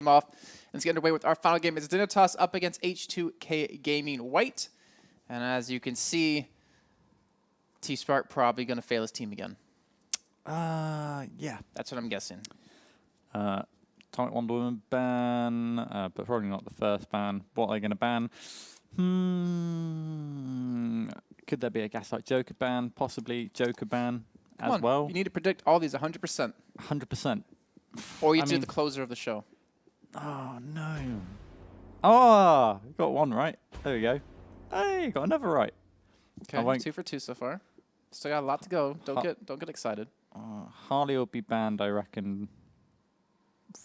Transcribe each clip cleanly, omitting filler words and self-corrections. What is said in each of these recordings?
off. Let's get underway with our final game. It's Dignitas up against H2K Gaming White. And as you can see, T-Spark probably going to fail his team again. Yeah. That's what I'm guessing. Atomic Wonder Woman ban, but probably not the first ban. What are they going to ban? Could there be a Gaslight Joker ban? Possibly Joker ban as well. You need to predict all these 100%. 100%. Or you do the closer of the show. Oh, no. Oh, got one right. There we go. Hey, got another right. Okay, 2 for 2 so far. Still got a lot to go. Don't get excited. Harley will be banned, I reckon,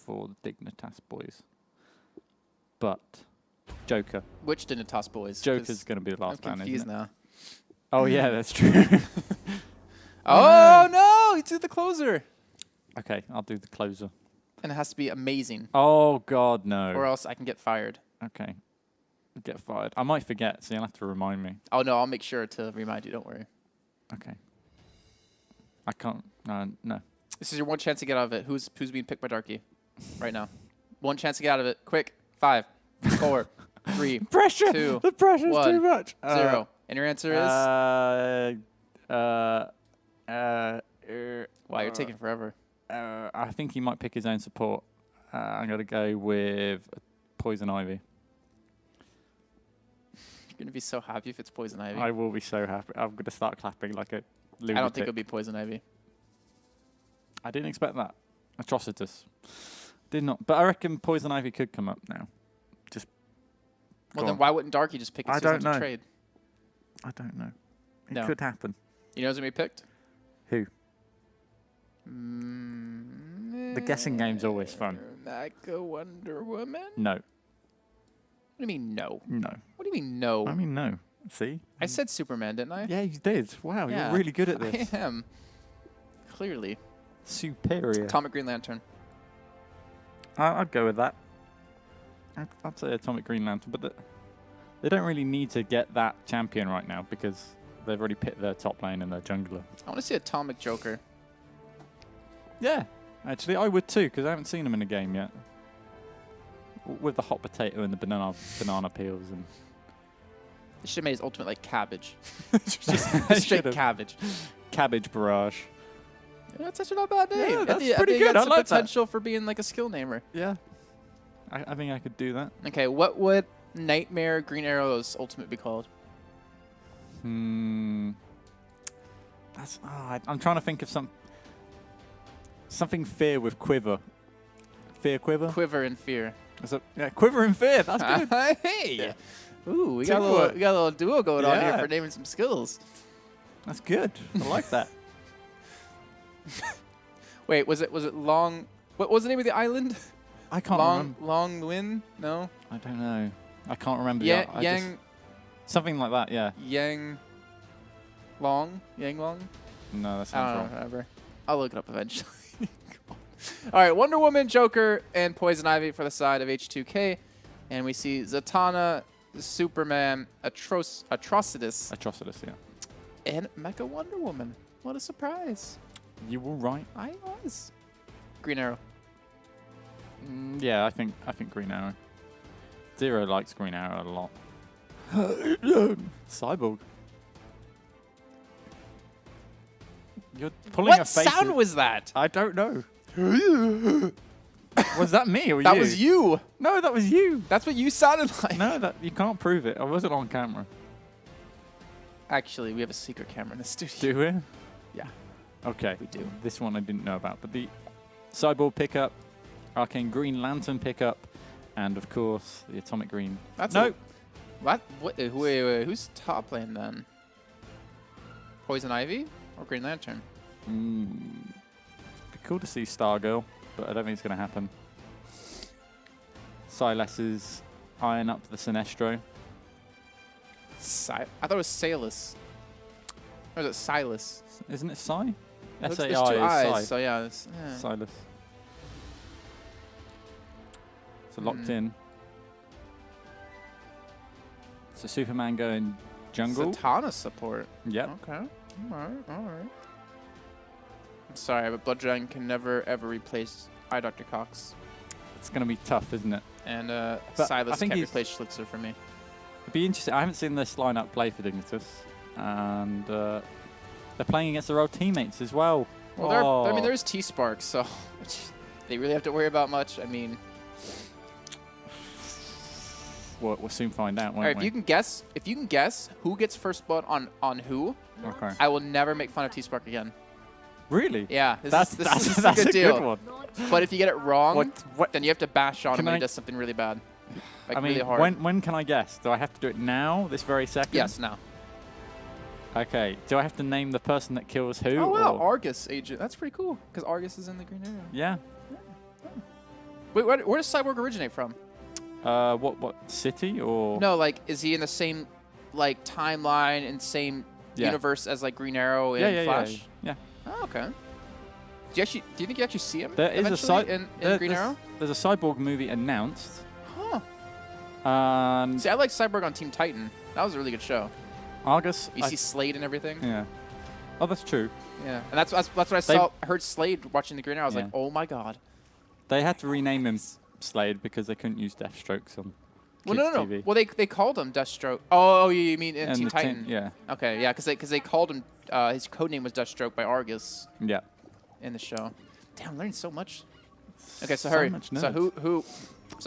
for the Dignitas boys. But Joker. Which Dignitas boys? Joker's going to be the last ban, I'm confused now. Oh, yeah, that's true. Oh, no! He did the closer. Okay, I'll do the closer. And it has to be amazing. Oh, God, no. Or else I can get fired. Okay. Get fired. I might forget, so you'll have to remind me. Oh, no, I'll make sure to remind you. Don't worry. Okay. I can't. No. This is your one chance to get out of it. Who's being picked by Darky right now? One chance to get out of it. Quick. 5, 4, 3, pressure. 2, the pressure's 1, too much. 0. And your answer is? Wow, you're taking forever. I think he might pick his own support. I'm going to go with Poison Ivy. You're going to be so happy if it's Poison Ivy. I will be so happy. I'm going to start clapping like a lunatic. I don't think it'll be Poison Ivy. I didn't expect that. Atrocitus. Did not. But I reckon Poison Ivy could come up now. Just. Well, then why wouldn't Darky just pick his to trade? I don't know. It could happen. You know who's going to be picked? Who? The guessing game's always fun. Mecha Wonder Woman? No. What do you mean no? No. What do you mean no? I mean no. See? I said Superman, didn't I? Yeah, you did. Wow, yeah, you're really good at this. I am. Clearly. Superior. Atomic Green Lantern. I'd go with that. I'd say Atomic Green Lantern, but they don't really need to get that champion right now because they've already picked their top lane and their jungler. I want to see Atomic Joker. Yeah, actually, I would too because I haven't seen him in a game yet. With the hot potato and the banana peels and. They should have made his ultimate like cabbage. just straight cabbage. Cabbage barrage. Yeah, that's actually not a bad name. Yeah, that's pretty good. I like potential for being like a skill namer. Yeah, I think I could do that. Okay, what would Nightmare Green Arrow's ultimate be called? That's. I'm trying to think of something fear with quiver. Fear quiver. Quiver and fear. Yeah, quiver and fear. That's good. Hey. Yeah. Ooh, we got a little duo going on here for naming some skills. That's good. I like that. Wait, was it long? What was the name of the island? I can't remember. Long Win? No. I don't know. I can't remember. Yang. Something like that. Yeah. Yang Long. No, that's I don't know. Whatever. I'll look it up eventually. All right, Wonder Woman, Joker, and Poison Ivy for the side of H2K, and we see Zatanna, Superman, Atrocitus, yeah. And Mecha Wonder Woman. What a surprise. You were right. I was. Green Arrow. Yeah, I think Green Arrow. Zero likes Green Arrow a lot. Cyborg. You're pulling a face. What sound was that? I don't know. Was that me or you? That was you. No, that was you. That's what you sounded like. No, you can't prove it. I wasn't on camera. Actually, we have a secret camera in the studio. Do we? Yeah. Okay. We do. This one I didn't know about. But the Cyborg pickup, Arcane Green Lantern pickup, and of course the Atomic Green. That's no. What? Wait. Who's top lane then? Poison Ivy or Green Lantern? Be cool to see Stargirl, but I don't think it's going to happen. Silas's eyeing up the Sinestro. I thought it was Salus. Or is it Silas? Isn't it Sai? There's S-A-I two is eyes, Sai. so yeah. Silas. So locked in. So Superman going jungle. Zatanna support. Yep. Okay. All right. I'm sorry, but Blood Dragon can never, ever replace Dr. Cox. It's going to be tough, isn't it? And But Silas I think can't he's- replace Schlitzer for me. It'd be interesting. I haven't seen this lineup play for Dignitas, and they're playing against their old teammates as well. Well, I mean, there's T-Spark, so they really have to worry about much. I mean, We'll soon find out, won't all right, we? if you can guess who gets first blood on who, Okay. I will never make fun of T-Spark again. Really? Yeah, this That's is that's a good deal. one. But if you get it wrong, What? then you have to bash on him Can when I- he does something really bad. Like I mean, really hard. when can I guess? Do I have to do it now, this very second? Yes, now. Okay. Do I have to name the person that kills who? Oh, wow, or- Argus agent. That's pretty cool, because Argus is in the green area. Yeah. Wait, where does Cyborg originate from? What city or? No, like, is he in the same, like, timeline and same Yeah. universe as, like, Green Arrow and Yeah. Flash? Yeah. Oh, okay. Do you think you actually see him There is a eventually side in Green Arrow? There's a Cyborg movie announced. Huh. And See, I like Cyborg on Team Titan. That was a really good show. Argus. You see Slade and everything. Yeah. Oh, that's true. Yeah. And that's what I heard Slade watching the Green Arrow. I was like, Yeah. oh my god. They had to rename him Slade because they couldn't use Deathstrokes on Well, kids' no. TV. Well, they called him Deathstroke. Oh, you mean in And Team the Titan? yeah. Okay, yeah, because they called him. His codename was Deathstroke by Argus Yeah. in the show. Damn, I'm learning so much. Okay, so So hurry. much So nerds.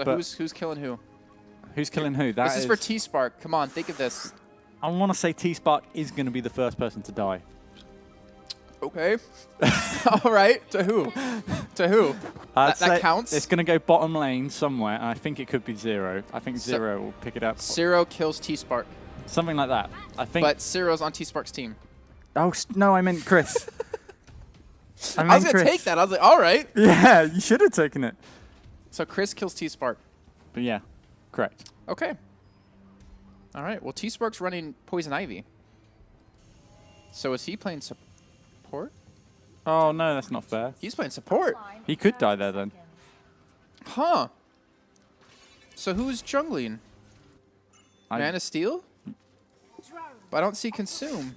But- who's killing who? Who's killing who? That This is for T-Spark. Come on, think of this. I want to say T-Spark is going to be the first person to die. Okay. All right. To who? To who? I'd That say counts? It's going to go bottom lane somewhere, and I think it could be Zero. I think So- Zero will pick it up. Zero kills T-Spark, Something like that. I think. but Zero's on T-Spark's team. Oh no, I meant Chris. I was gonna take that. I was like, all right. Yeah, you should have taken it. So Chris kills T-Spark. But yeah, correct. Okay. All right. Well, T-Spark's running Poison Ivy. So is he playing support? Oh no, that's not fair. He's playing support. He could die there then. Huh. So who's jungling? Man of Steel? But I don't see Consume.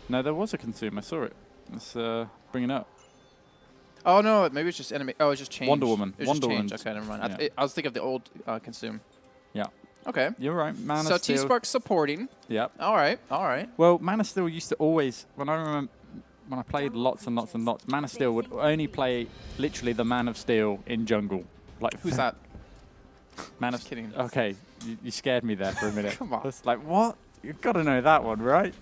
No, there was a consume. I saw it. Let's bring it up. Oh, no. Maybe it's just enemy. Oh, it's just changed. Wonder Woman. It was Wonder just changed. Woman's- Okay, never mind. yeah. I was thinking of the old Consume. Yeah. Okay. You're right. Man So of Steel. T-Spark's supporting. Yep. All right. All right. Well, Man of Steel used to always, when I played lots and lots and lots, Man of Steel would only play literally the Man of Steel in jungle. Like Who's that? Man Just of kidding. Okay, you scared me there for a minute. Come on. It's like, what? You've got to know that one, right?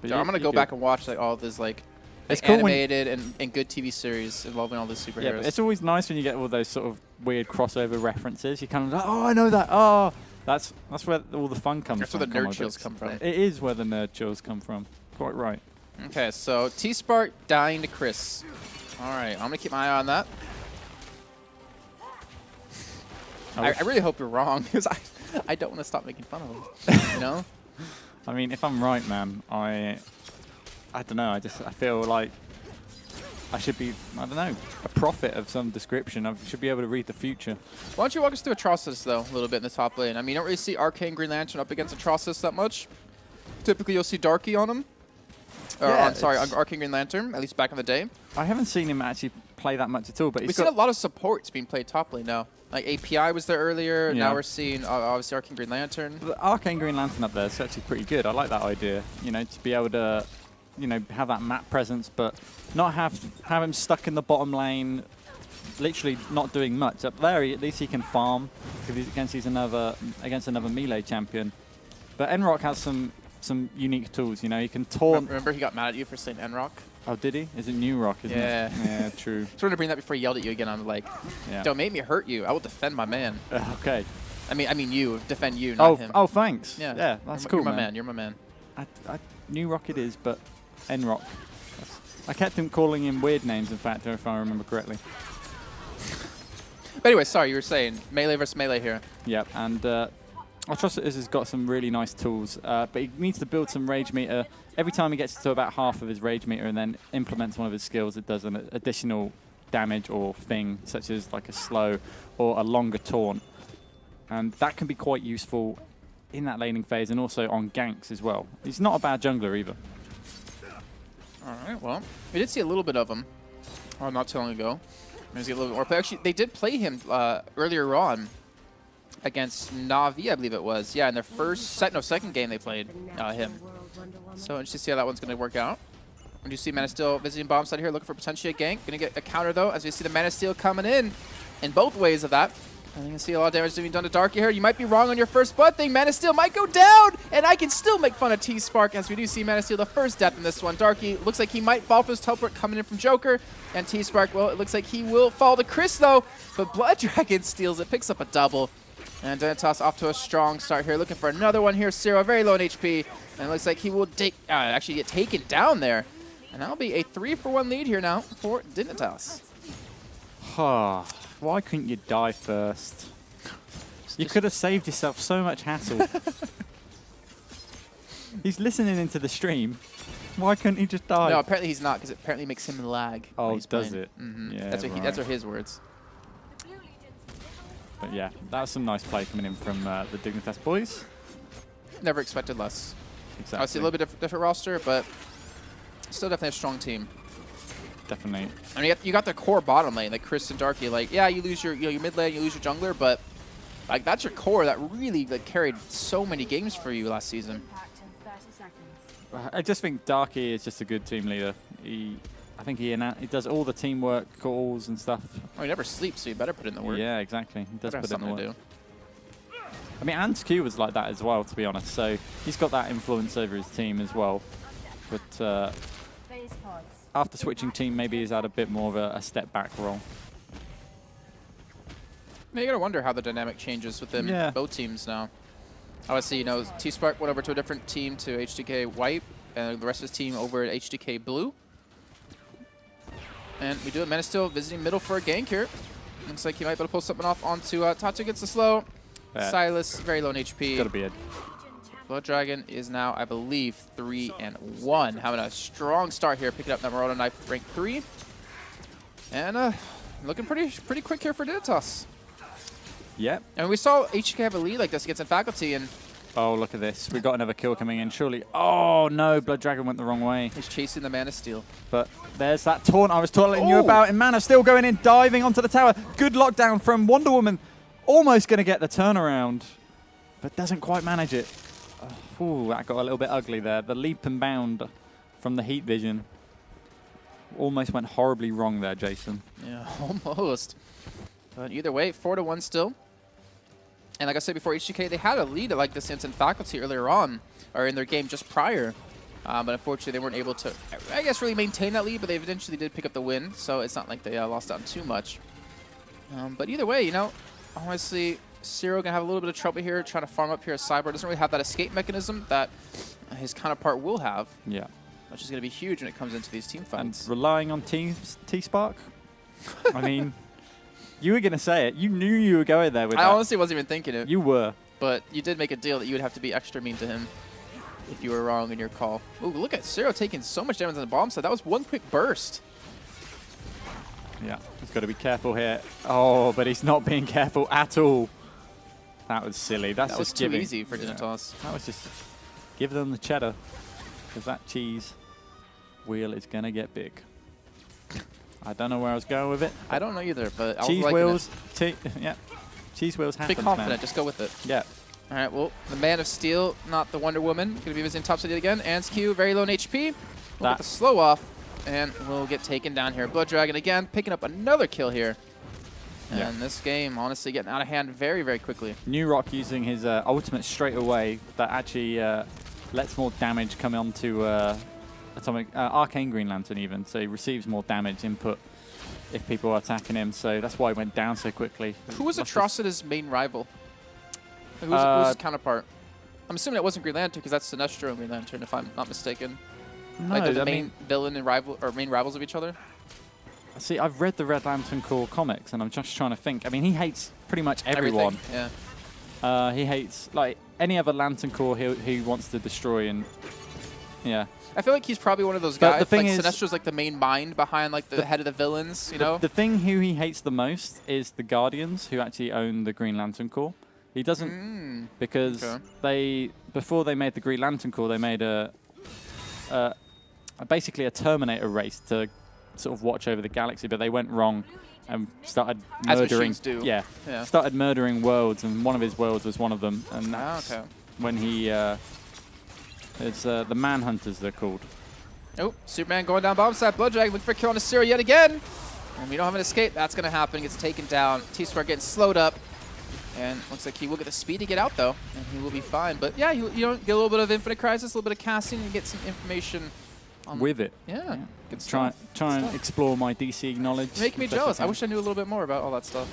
But So I'm gonna go back and watch like all this like It's cool when- animated and good TV series involving all these superheroes. Yeah, but it's always nice when you get all those sort of weird crossover references. You kind of like, oh, I know that. Oh, that's where all the fun comes That's from. where the nerd comic chills books. come from. It is where the nerd chills come from. Quite right. Okay, so T-Spark dying to Chris. All right, I'm gonna keep my eye on that. I really hope you're wrong because I don't want to stop making fun of him. You know? I mean, if I'm right, man, I don't know. I feel like I should be, I don't know, a prophet of some description. I should be able to read the future. Why don't you walk us through Atrocitus, though, a little bit in the top lane? I mean, you don't really see Arcane Green Lantern up against Atrocitus that much. Typically, you'll see Darky on him. Or, Yeah, I'm sorry, it's- on Arcane Green Lantern, at least back in the day. I haven't seen him actually play that much at all, but We've he's seen got a lot of supports being played top lane now. Like API was there earlier. Yeah. Now we're seeing obviously Arcane Green Lantern. the Arcane Green Lantern up there is actually pretty good. I like that idea. You know, to be able to, you know, have that map presence, but not have him stuck in the bottom lane, literally not doing much. Up there, at least he can farm because he's against another melee champion. But Enrock has some unique tools. You know, he can taunt. Remember he got mad at you for saying Enrock? Oh, did he? Is it New Rock? Isn't Yeah. it? Yeah, true. Just wanted to bring that before he yelled at you again. I'm like, Yeah. don't make me hurt you. I will defend my man. Okay. I mean you. Defend you, not him. Oh, thanks. Yeah. Yeah, that's You're cool, my man. man. You're my man. New Rock it is, but Enrock. I kept him calling him weird names, in fact, if I remember correctly. But anyway, sorry, you were saying melee versus melee here. Yep, and Atrocitus has got some really nice tools, but he needs to build some rage meter. Every time he gets to about half of his rage meter and then implements one of his skills, it does an additional damage or thing, such as like a slow or a longer taunt. And that can be quite useful in that laning phase and also on ganks as well. He's not a bad jungler either. All right, well, we did see a little bit of him not too long ago. There's a little bit more play. Actually, they did play him earlier on against Na'Vi, I believe it was. Yeah, in their second game they played him. So interesting to see how that one's going to work out. When you see Man of Steel visiting bomb side here, looking for potentially a gank. Going to get a counter though, as we see the Man of Steel coming in both ways of that. And you can see a lot of damage being done to Darky here. You might be wrong on your first blood thing. Man of Steel might go down, and I can still make fun of T-Spark, as we do see Man of Steel the first death in this one. Darky looks like he might fall for his teleport coming in from Joker, and T-Spark, well, it looks like he will fall to Chris though, but Blood Dragon steals it, picks up a double. And Dignitas off to a strong start here, looking for another one here. Zero very low on HP, and it looks like he will actually get taken down there. And that'll be a 3-for-1 lead here now for Dignitas. Why couldn't you die first? You could have saved yourself so much hassle. He's listening into the stream. Why couldn't he just die? No, apparently he's not, because it apparently makes him lag. Oh, does it? Yeah, that's what his words. But yeah, that was some nice play coming in from the Dignitas boys. Never expected less. Exactly. Obviously a little bit different roster, but still definitely a strong team. Definitely. I mean, you got the core bottom lane, like Chris and Darky. Like, yeah, you lose your mid lane, you lose your jungler, but like that's your core that really carried so many games for you last season. I just think Darky is just a good team leader. I think he does all the teamwork calls and stuff. Oh, he never sleeps, so you better put in the work. Yeah, exactly. He does put in the work. To do. I mean, H2KW was like that as well, to be honest. So he's got that influence over his team as well. But after switching team, maybe he's had a bit more of a step back role. You gotta wonder how the dynamic changes with them, both teams now. Obviously, T-Spark went over to a different team, to H2K White, and the rest of his team over at H2K Blue. And we do have Man of Steel visiting middle for a gank here. Looks like he might be able to pull something off onto Tatu, gets the slow. Silas, very low on HP. Gotta be it. Blood Dragon is now, I believe, 3-1. Having a strong start here, picking up that Marauder Knife, rank 3. And looking pretty quick here for Dignitas. Yep. And we saw H2K have a lead like this against in Faculty, and oh, look at this. We got another kill coming in, surely. Oh, no. Blood Dragon went the wrong way. he's chasing the Man of Steel. But there's that taunt I was telling you about. And Man of Steel going in, diving onto the tower. Good lockdown from Wonder Woman. Almost going to get the turnaround, but doesn't quite manage it. Ooh, that got a little bit ugly there. The leap and bound from the heat vision almost went horribly wrong there, Jason. Yeah, almost. But either way, 4-1 still. And like I said before, H2K, they had a lead like this in Faculty earlier on, or in their game just prior. But unfortunately, they weren't able to, I guess, really maintain that lead, but they eventually did pick up the win, so it's not like they lost out too much. But either way, honestly, Zero going to have a little bit of trouble here trying to farm up here. Cyber doesn't really have that escape mechanism that his counterpart will have. Yeah. Which is going to be huge when it comes into these team fights. And relying on T-Spark? I mean, you were going to say it. You knew you were going there with that. I honestly wasn't even thinking it. You were. But you did make a deal that you would have to be extra mean to him if you were wrong in your call. Ooh, look at Zero taking so much damage on the bomb side. That was one quick burst. Yeah, he's got to be careful here. Oh, but he's not being careful at all. That was silly. That was too easy for Dignitas. That was just give them the cheddar, because that cheese wheel is going to get big. I don't know where I was going with it. I don't know either, but I cheese was wheels. Yeah, cheese wheels happen. Be confident. Just go with it. Yeah. All right. Well, the Man of Steel, not the Wonder Woman, going to be visiting top city again. H2KW, very low in HP. We'll get the slow off, and we'll get taken down here. Blood Dragon again, picking up another kill here. And this game, honestly, getting out of hand very, very quickly. New Rock using his ultimate straight away that actually lets more damage come onto Arcane Green Lantern even. So he receives more damage input if people are attacking him. So that's why he went down so quickly. Who was Atrocity's main rival? Who was his counterpart? I'm assuming it wasn't Green Lantern because that's Sinestro and Green Lantern, if I'm not mistaken. No, like they're the main villain and rival, or main rivals of each other. See, I've read the Red Lantern Corps comics, and I'm just trying to think. I mean, he hates pretty much everyone. Everything, yeah. He hates, like, any other Lantern Corps he wants to destroy, and, yeah. I feel like he's probably one of those guys, like Sinestro's like the main mind behind, like, the head of the villains, you know? The thing who he hates the most is the Guardians, who actually own the Green Lantern Corps. He doesn't, because before they made the Green Lantern Corps, they made basically a Terminator race to sort of watch over the galaxy, but they went wrong and started As murdering. machines do. Yeah, Yeah. started murdering worlds, and one of his worlds was one of them. And Ah, that's okay. when he, it's the Manhunters they're called. Oh, Superman going down bottom side. Blood Dragon looking for a kill on Asura yet again. And we don't have an escape. That's going to happen. Gets taken down. T-Spark getting slowed up. And looks like he will get the speed to get out, though. And he will be fine. But yeah, you know, get a little bit of Infinite Crisis, a little bit of casting, and get some information. With it. Yeah. Good Try stuff. and Good stuff. explore my DC knowledge. Make me as best jealous. I can. wish I knew a little bit more about all that stuff.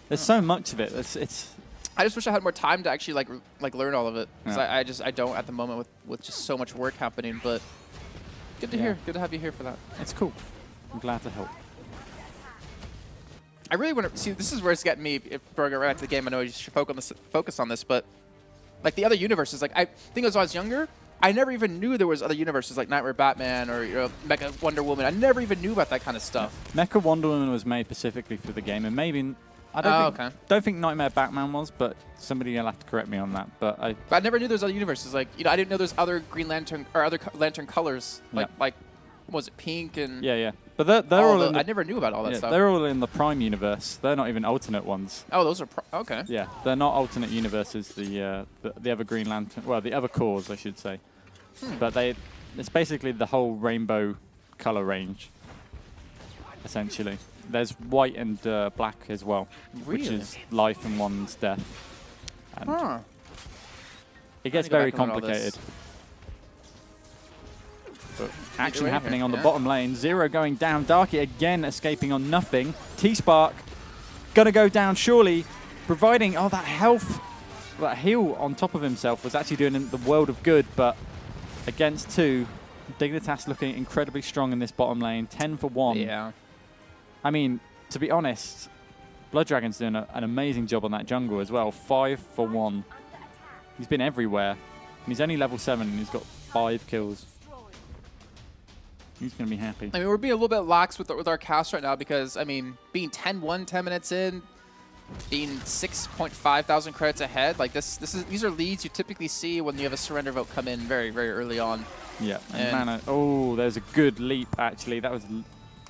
There's so much of it. It's I just wish I had more time to actually like learn all of it. Because Yeah. I don't at the moment with just so much work happening. But good to Yeah. hear. Good to have you here for that. it's cool. I'm glad to help. I really want to see. This is where it's getting me. If we're going right back to the game, I know you should focus on this, but like the other universes, like I think as I was younger, I never even knew there was other universes like Nightmare Batman or Mecha Wonder Woman. I never even knew about that kind of stuff. Mecha Wonder Woman was made specifically for the game, and maybe I don't think Nightmare Batman was, but somebody will have to correct me on that. But I never knew there was other universes. Like I didn't know there's other Green Lantern or other Lantern colors. Like what was it, pink and yeah. But they're all in I never knew about all that stuff. They're all in the Prime universe. They're not even alternate ones. Oh, those are okay. Yeah, they're not alternate universes. The other Green Lantern, well, the other cores, I should say. But it's basically the whole rainbow color range. Essentially, there's white and black as well, which Really? is life and one's death. And Huh. it gets I need to go very back and learn all this. complicated. But action right happening here, on the yeah. bottom lane. Zero going down. Darky again escaping on nothing. T-Spark gonna go down surely, providing that health, that heal on top of himself was actually doing the world of good. But against two, Dignitas looking incredibly strong in this bottom lane. 10 for 1. Yeah. I mean, to be honest, Blood Dragon's doing an amazing job on that jungle as well. 5 for 1. He's been everywhere. And he's only level 7 and he's got 5 kills. He's going to be happy. I mean, we're being a little bit lax with our cast right now because, I mean, being 10-1, 10 minutes in, being 6.5 thousand credits ahead, like these are leads you typically see when you have a surrender vote come in very, very early on. Yeah. And Mana. Oh, there's a good leap, actually. That was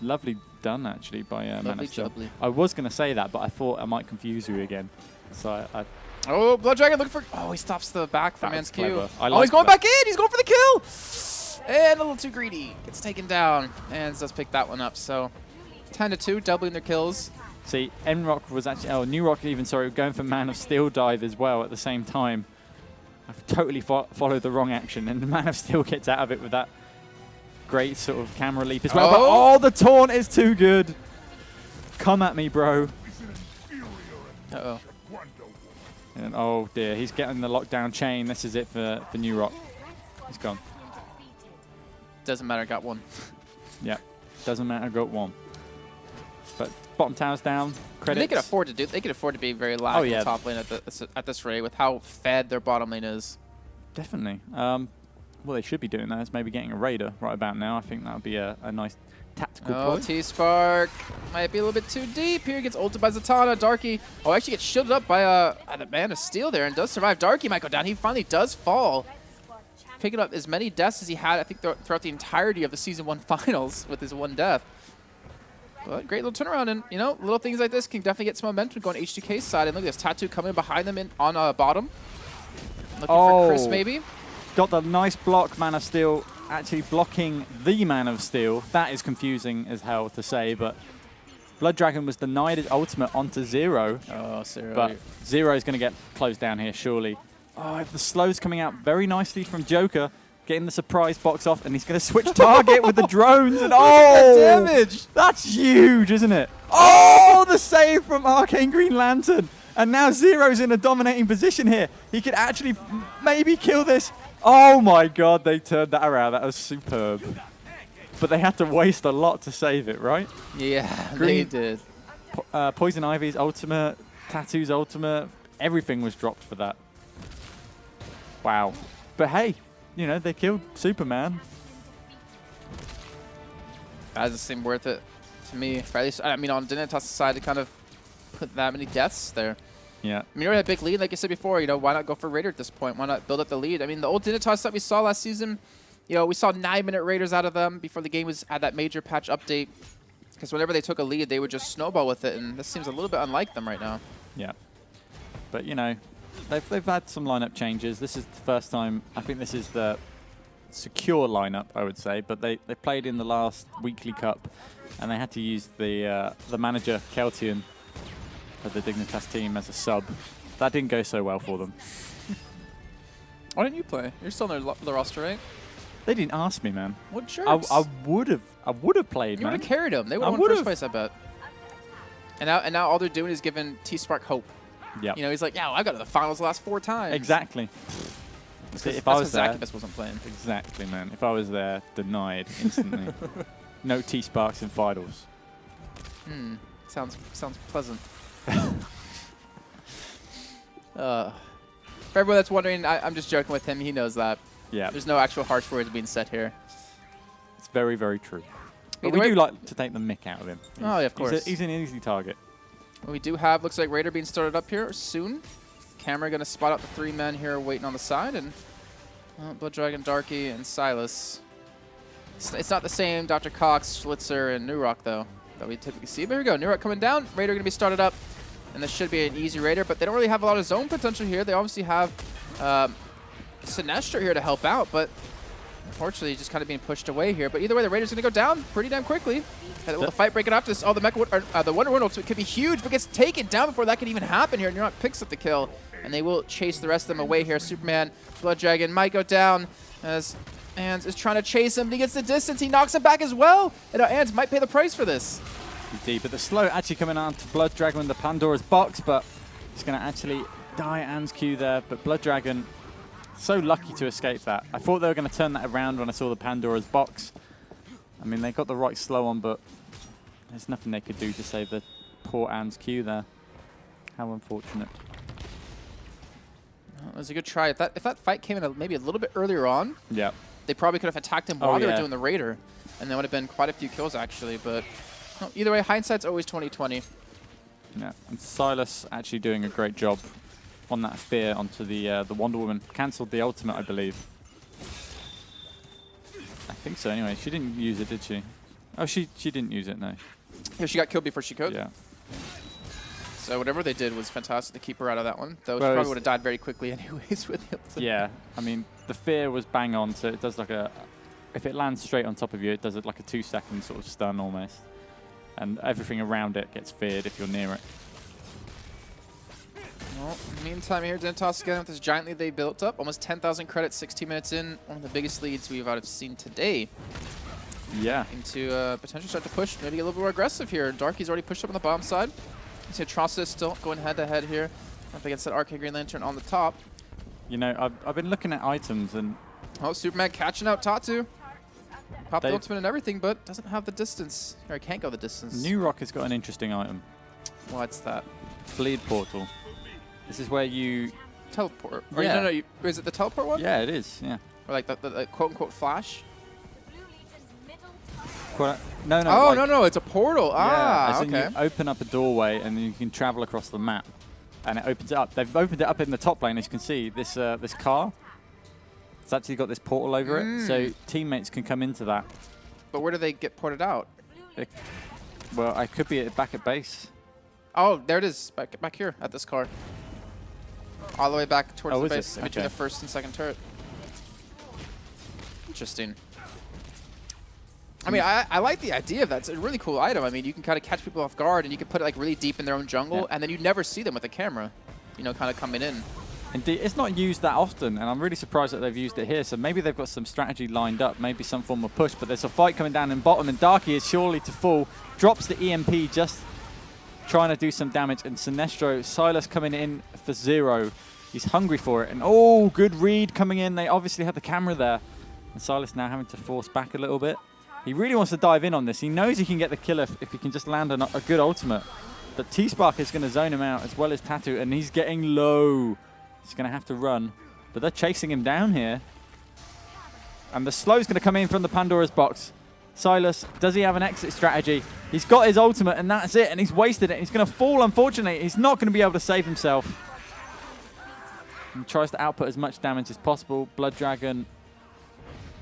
lovely done, actually, by Mana Lovely Steel. jubbly. I was going to say that, but I thought I might confuse you again. So I Oh, Blood Dragon looking for... Oh, he stops the back for That man's was Q. clever. I Oh, like he's going that. back in. He's going for the kill. And a little too greedy. Gets taken down. And does pick that one up. So 10-2, doubling their kills. See, N-Rock was actually, New Rock even, sorry, going for Man of Steel dive as well at the same time. I've totally followed the wrong action, and the Man of Steel gets out of it with that great sort of camera leap as well. Oh. But, the taunt is too good. Come at me, bro. Uh-oh. And oh dear, he's getting the lockdown chain. This is it for New Rock. He's gone. Doesn't matter, got one. Yeah, doesn't matter, got one. But bottom tower's down. Credits. They could afford to be very loud in the top lane at this rate with how fed their bottom lane is. Definitely. Well, they should be doing that. Is maybe getting a raider right about now. I think that would be a nice tactical ploy. T-Spark might be a little bit too deep here. Gets ulted by Zatanna. Darky, actually gets shielded up by the Man of Steel there and does survive. Darky might go down. He finally does fall. Picking up as many deaths as he had, I think, throughout the entirety of the Season 1 finals with his one death. But great little turnaround, and, you know, little things like this can definitely get some momentum going H2K's side. And look at this, Tattoo coming behind them on bottom. Looking for Chris, maybe. Got the nice block, Man of Steel, actually blocking the Man of Steel. That is confusing as hell to say, but Blood Dragon was denied his ultimate onto Zero. Oh, Zero. But Zero is going to get closed down here, surely. Oh, the slow's coming out very nicely from Joker, getting the surprise box off, and he's going to switch target with the drones, and that damage! That's huge, isn't it? Oh, the save from Arcane Green Lantern. And now Zero's in a dominating position here. He could actually maybe kill this. Oh my god, they turned that around. That was superb. But they had to waste a lot to save it, right? Yeah, they Green- did. Poison Ivy's ultimate, Tattoo's ultimate, everything was dropped for that. Wow. But hey, you know, they killed Superman. That doesn't seem worth it to me. For at least, I mean, on Dignitas' side to kind of put that many deaths there. Yeah. I mean, you already had a big lead, like you said before. You know, why not go for Raider at this point? Why not build up the lead? I mean, the old Dignitas that we saw last season, you know, we saw 9-minute Raiders out of them before the game had that major patch update. Because whenever they took a lead, they would just snowball with it, and this seems a little bit unlike them right now. Yeah. But, you know, they've had some lineup changes. This is the first time, I think this is the secure lineup, I would say, but they played in the last weekly cup, and they had to use the manager, Keltian, of the Dignitas team as a sub. That didn't go so well for them. Why didn't you play? You're still in the roster, right? They didn't ask me, man. What jerks? I would have played, You man. would have carried them. They would have won first place, I bet. And now all they're doing is giving T-Spark hope. Yeah. You know, he's like, yeah, well, I got to the finals the last 4 times. Exactly. If I was there, Zacchaeus wasn't playing. Exactly, man. If I was there, denied instantly. No T-Sparks in finals. Sounds pleasant. For everyone that's wondering, I'm just joking with him. He knows that. Yeah. There's no actual harsh words being said here. It's very, very true. But Either we way, do like to take the mick out of him. Oh, yeah, of course. He's an easy target. We do have, looks like Raider being started up here soon. Camera going to spot out the 3 men here waiting on the side. And Blood Dragon, Darky, and Silas. It's not the same Dr. Cox, Schlitzer, and New Rock, though, that we typically see. But here we go. New Rock coming down. Raider going to be started up. And this should be an easy Raider. But they don't really have a lot of zone potential here. They obviously have Sinestro here to help out. But unfortunately, just kind of being pushed away here. But either way, the Raider's going to go down pretty damn quickly. Will the fight break it up? This, the Mecha, the Wonder Woman could be huge, but gets taken down before that can even happen here. New Rock picks up the kill, and they will chase the rest of them away here. Superman, Blood Dragon might go down as Ans is trying to chase him, but he gets the distance. He knocks him back as well, and Ans might pay the price for this. Indeed, but the slow actually coming on to Blood Dragon with the Pandora's box, but he's going to actually die Ans Q there. But Blood Dragon, so lucky to escape that. I thought they were going to turn that around when I saw the Pandora's box. I mean, they got the right slow on, but there's nothing they could do to save the poor Ans Q there. How unfortunate. Well, it was a good try. If that fight came in maybe a little bit earlier on, Yeah. they probably could have attacked him while they were doing the Raider, and there would have been quite a few kills actually. But no, either way, hindsight's always 20/20. Yeah, and Silas actually doing a great job on that fear onto the Wonder Woman. Cancelled the ultimate, I believe. I think so. Anyway, she didn't use it, did she? Oh, she didn't use it. No. Yeah, she got killed before she could. Yeah. So whatever they did was fantastic to keep her out of that one. Though Well, she probably would have died very quickly anyways with the ultimate. Yeah, I mean, the fear was bang on, so it does like a... If it lands straight on top of you, it does it like a 2-second sort of stun almost. And everything around it gets feared if you're near it. Well, meantime here, Dignitas again with this giant lead they built up. Almost 10,000 credits, 16 minutes in. One of the biggest leads we've seen today. Yeah. Into potentially start to push, maybe a little bit more aggressive here. Darky's already pushed up on the bottom side. You see Atrocitus still going head-to-head here up against that Arcade Green Lantern on the top. You know, I've been looking at items and... Oh, Superman catching out Tatu. Popped the ultimate and everything, but doesn't have the distance. Or can't go the distance. New Rock has got an interesting item. What's that? Bleed Portal. This is where you... Teleport. Or Yeah. no, is it the teleport one? Yeah, it is, yeah. Or like the quote-unquote flash? No, no. Oh, like, no, it's a portal. Yeah, as in okay. you open up a doorway and then you can travel across the map. And it opens it up. They've opened it up in the top lane, as you can see. This this car, it's actually got this portal over it, so teammates can come into that. But where do they get ported out? Well, I could be back at base. Oh, there it is, back here at this car. All the way back towards the base, in between the first and second turret. Interesting. I mean, I like the idea of that. It's a really cool item. I mean, you can kind of catch people off guard, and you can put it like really deep in their own jungle, and then you never see them with a camera, you know, kind of coming in. Indeed, it's not used that often, and I'm really surprised that they've used it here. So maybe they've got some strategy lined up, maybe some form of push. But there's a fight coming down in bottom, and Darky is surely to fall. Drops the EMP, just trying to do some damage. And Sinestro, Silas coming in for 0. He's hungry for it. And oh, good read coming in. They obviously had the camera there. And Silas now having to force back a little bit. He really wants to dive in on this. He knows he can get the kill if he can just land a good ultimate. But T-Spark is going to zone him out as well as Tattoo, and he's getting low. He's going to have to run. But they're chasing him down here. And the slow's going to come in from the Pandora's box. Silas, does he have an exit strategy? He's got his ultimate, and that's it, and he's wasted it. He's going to fall, unfortunately. He's not going to be able to save himself. And tries to output as much damage as possible. Blood Dragon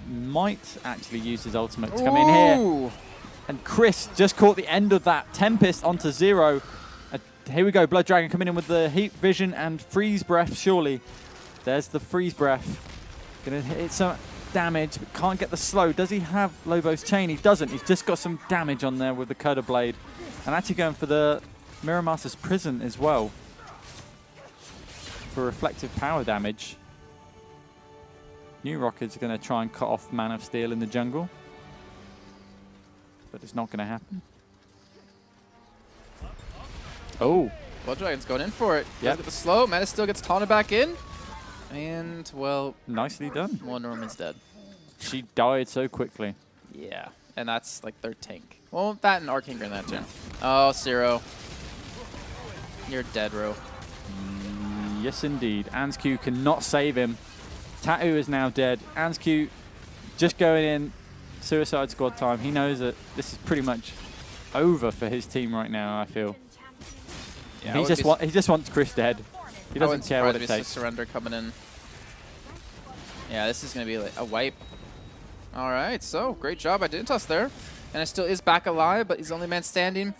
might actually use his ultimate to come in here. And Chris just caught the end of that Tempest onto 0. Here we go, Blood Dragon coming in with the Heat Vision and Freeze Breath, surely. There's the Freeze Breath. Gonna hit some damage, but can't get the slow. Does he have Lobo's Chain? He doesn't. He's just got some damage on there with the Cutter Blade. And actually going for the Mirror Master's Prison as well. For reflective power damage. New Rocket's going to try and cut off Man of Steel in the jungle. But it's not going to happen. Oh. Blood Dragon's going in for it. Yeah. Get the slow. Mana still gets taunted back in. And, well, Nicely done. Wonder Woman's dead. She died so quickly. Yeah. And that's like their tank. Well, that and Arcane in that turn. Oh, Zero. You're dead, Ro. Yes, indeed. Ansq cannot save him. Tattoo is now dead. Ansq just going in. Suicide Squad time. He knows that this is pretty much over for his team right now, I feel. Yeah, he just wants Chris dead. He doesn't care what it takes. Surrender coming in. Yeah, this is going to be like a wipe. All right, so great job by Dignitas there. And it still is back alive, but he's the only man standing.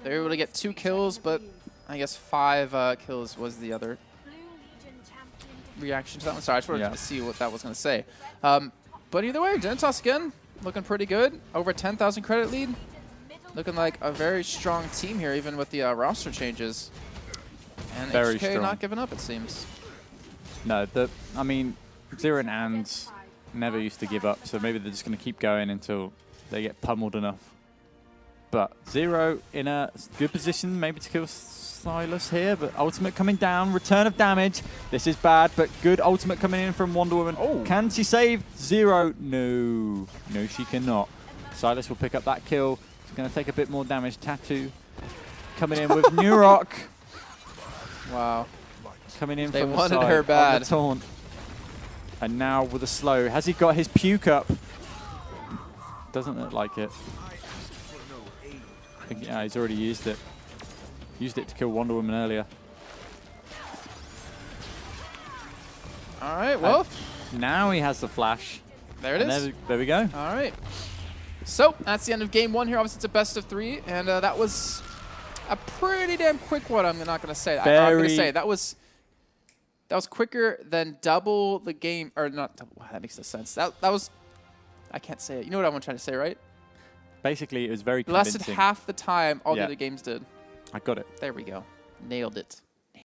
They were able to get 2 kills, but I guess 5 kills was the other reaction to that one. Sorry, I just wanted to see what that was going to say. But either way, Dignitas again, looking pretty good. Over 10,000 credit lead. Looking like a very strong team here, even with the roster changes. And Very H2K strong. not giving up, it seems. No, I mean, Zero and Ands never used to give up, so maybe they're just going to keep going until they get pummeled enough. But Zero in a good position, maybe to kill Silas here, but ultimate coming down, return of damage. This is bad, but good ultimate coming in from Wonder Woman. Oh. Can she save Zero? No. No, she cannot. Silas will pick up that kill. She's going to take a bit more damage. Tattoo coming in with New Rock. Wow. Coming in They from the wanted side her on bad. the taunt. And now with a slow. Has he got his puke up? Doesn't look like it. I think, yeah, he's already used it. Used it to kill Wonder Woman earlier. All right, well. Now he has the flash. There it is. There we go. All right. So that's the end of game 1 here. Obviously, it's a best of 3, and that was a pretty damn quick one. I'm not going to say. I'm going to say that was quicker than double the game, or not double. Wow, that makes no sense. That was. I can't say it. You know what I'm trying to say, right? Basically, it was very Lasted convincing. half the time all the Yeah. other games did. I got it. There we go. Nailed it.